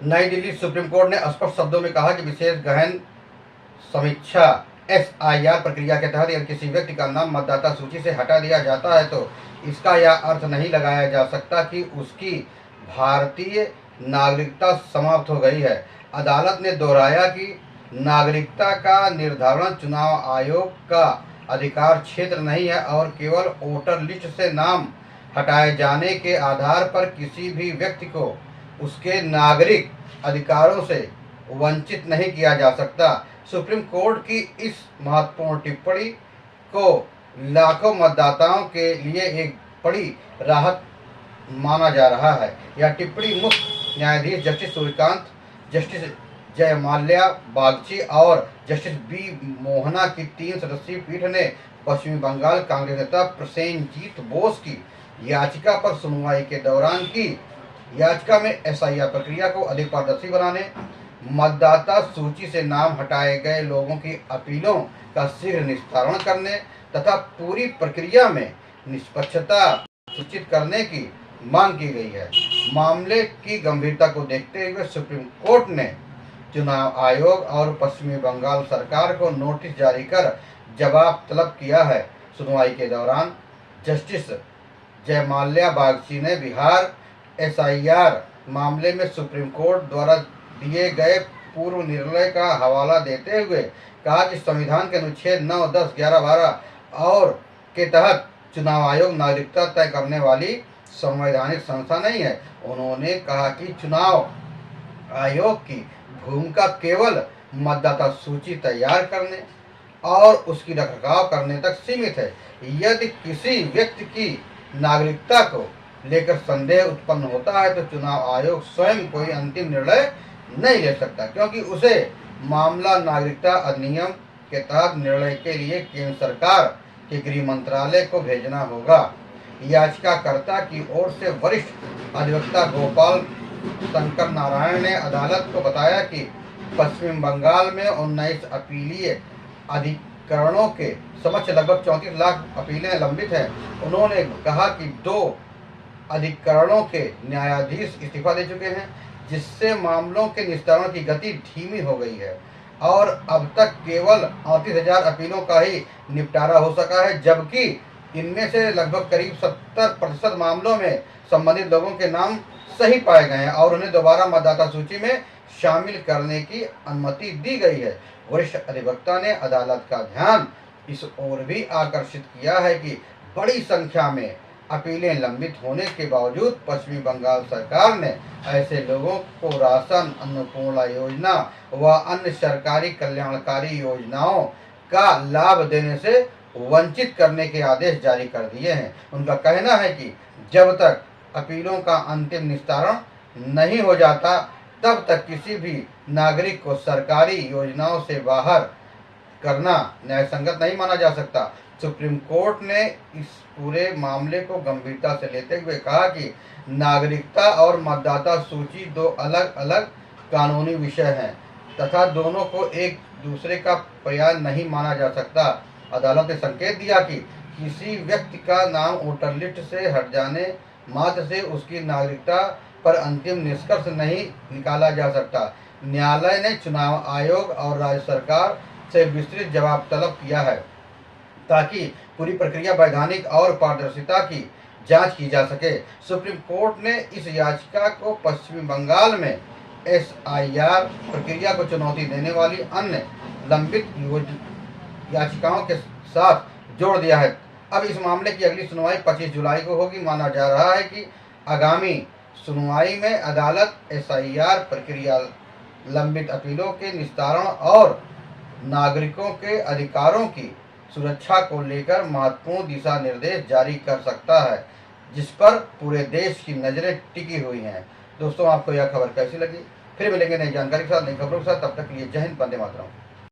नई Delhi supreme court ने स्पष्ट शब्दों में कहा कि विशेष गहन समीक्षा एसआईआर प्रक्रिया के तहत यदि किसी व्यक्ति का नाम मतदाता सूची से हटा दिया जाता है तो इसका यह अर्थ नहीं लगाया जा सकता कि उसकी भारतीय नागरिकता समाप्त हो गई है। अदालत ने दोहराया कि नागरिकता का निर्धारण चुनाव आयोग का अधिकार क्षेत्र नहीं है और केवल वोटर लिस्ट से नाम हटाए जाने के आधार पर किसी भी व्यक्ति को उसके नागरिक अधिकारों से वंचित नहीं किया जा सकता। सुप्रीम कोर्ट की इस महत्वपूर्ण टिप्पणी को लाखों मतदाताओं के लिए एक बड़ी राहत माना जा रहा है। यह टिप्पणी मुख्य न्यायाधीश जस्टिस सूर्यकांत, जस्टिस जयमाल्या बागची और जस्टिस बी मोहना की 3 सदस्यीय पीठ ने पश्चिमी बंगाल कांग्रेस नेता प्रसेनजीत बोस की याचिका पर सुनवाई के दौरान की। याचिका में एसआईआर प्रक्रिया को अधिक पारदर्शी बनाने, मतदाता सूची से नाम हटाए गए लोगों की अपीलों का शीघ्र निस्तारण करने तथा पूरी प्रक्रिया में निष्पक्षता सुनिश्चित करने की मांग की गई है। मामले की गंभीरता को देखते हुए सुप्रीम कोर्ट ने चुनाव आयोग और पश्चिमी बंगाल सरकार को नोटिस जारी कर जवाब तलब किया है। सुनवाई के दौरान जस्टिस जयमाल्या बागची ने बिहार एसआईआर मामले में सुप्रीम कोर्ट द्वारा दिए गए पूर्व निर्णय का हवाला देते हुए कहा कि संविधान के अनुच्छेद 9, 10, 11, 12 और के तहत चुनाव आयोग नागरिकता तय करने वाली संवैधानिक संस्था नहीं है। उन्होंने कहा कि चुनाव आयोग की भूमिका केवल मतदाता सूची तैयार करने और उसकी रखरखाव करने तक सीमित है। यदि किसी व्यक्ति की नागरिकता को लेकर संदेह उत्पन्न होता है तो चुनाव आयोग स्वयं कोई अंतिम निर्णय नहीं ले सकता, क्योंकि उसे मामला नागरिकता अधिनियम के तहत निर्णय के लिए केंद्र सरकार के गृह मंत्रालय को भेजना होगा। याचिकाकर्ता की ओर से वरिष्ठ अधिवक्ता गोपाल शंकर नारायण ने अदालत को बताया कि पश्चिम बंगाल में 19 अपीलीय अधिकरणों के समक्ष लगभग 34 लाख अपीलें लंबित हैं। उन्होंने कहा कि 2 अधिकरणों के न्यायाधीश इस्तीफा दे चुके हैं, जिससे मामलों के निस्तारण की गति धीमी हो गई है और अब तक केवल 38,000 अपीलों का ही निपटारा हो सका है, जबकि इनमें से लगभग करीब 70% मामलों में संबंधित लोगों के नाम सही पाए गए हैं और उन्हें दोबारा मतदाता सूची में शामिल करने की अनुमति दी गई है। वरिष्ठ अधिवक्ता ने अदालत का ध्यान इस ओर भी आकर्षित किया है कि बड़ी संख्या में अपीलें लंबित होने के बावजूद पश्चिमी बंगाल सरकार ने ऐसे लोगों को राशन, अन्नपूर्णा योजना व अन्य सरकारी कल्याणकारी योजनाओं का लाभ देने से वंचित करने के आदेश जारी कर दिए हैं। उनका कहना है कि जब तक अपीलों का अंतिम निस्तारण नहीं हो जाता तब तक किसी भी नागरिक को सरकारी योजनाओं से बाहर करना न्यायसंगत नहीं माना जा सकता। सुप्रीम कोर्ट ने इस पूरे मामले को गंभीरता से लेते हुए कहा कि नागरिकता और मतदाता सूची 2 अलग अलग कानूनी विषय हैं तथा दोनों को एक दूसरे का पर्याय नहीं माना जा सकता। अदालत ने संकेत दिया कि किसी व्यक्ति का नाम वोटर लिस्ट से हट जाने मात्र से उसकी नागरिकता पर अंतिम निष्कर्ष नहीं निकाला जा सकता। न्यायालय ने चुनाव आयोग और राज्य सरकार से विस्तृत जवाब तलब किया है ताकि पूरी प्रक्रिया वैधानिक और पारदर्शिता की जांच की जा सके। सुप्रीम कोर्ट ने इस याचिका को पश्चिमी बंगाल में एसआईआर प्रक्रिया को चुनौती देने वाली अन्य लंबित याचिकाओं के साथ जोड़ दिया है। अब इस मामले की अगली सुनवाई 25 जुलाई को होगी। माना जा रहा है कि आगामी सुनवाई में अदालत एसआईआर प्रक्रिया, लंबित अपीलों के निस्तारण और नागरिकों के अधिकारों की सुरक्षा को लेकर महत्वपूर्ण दिशा निर्देश जारी कर सकता है, जिस पर पूरे देश की नज़रें टिकी हुई हैं। दोस्तों, आपको यह खबर कैसी लगी? फिर मिलेंगे नई जानकारी के साथ, नई खबरों के साथ। तब तक के लिए जय हिंद, वंदे मातरम।